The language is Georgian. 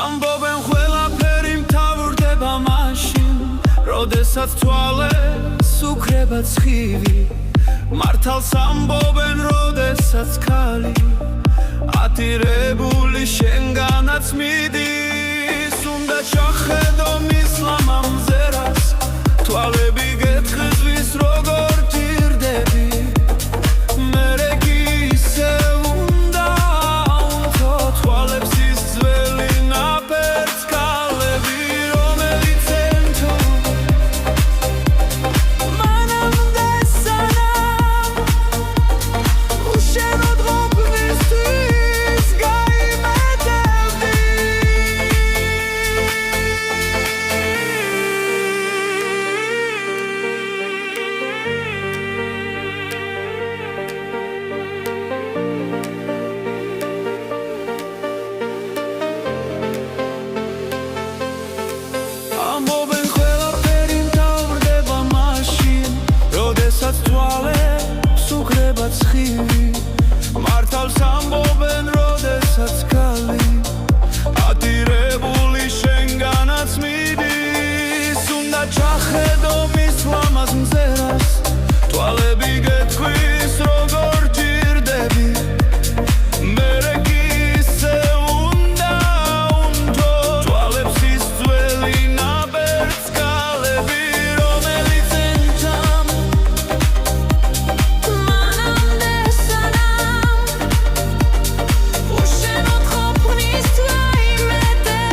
ამბობენ ყველაფერი მთავრდება მაშინ, როდესაც თვალებს უკრება ცხივი. მართალს ამბობენ, როდესაც ქალი ატირებული შენგანაც მიდის. უნდა ჩახედო მის ლამამზერას, თვალები გეთხრვის როგორ ჭირდები. მერე კი ისე უნდა უთო თვალებს ის ძველი ნაპერწკალები, რომელიც ემთო მანამდე სანამ უშენოდ ყოფნისთვის გაიმეტებდი. ამბობენ ყველაფერი მთავრდება მაშინ, როდესაც თვალებს უკრება ცხივი. მართალს ამბობენ, როდესაც ქალი ატირებული შენგანაც მიდის. უნდა ჩახედო მის ლამაზ მზერას, თვალები გეთქვის როგორ ჭირდები. მერე კი ისე უნდა უთო თვალებს ის ძველი ნაპერწკალები, რომელიც ემთამ მანამდე სანამ უშენოდ ყოფნის გაიმეტებდი.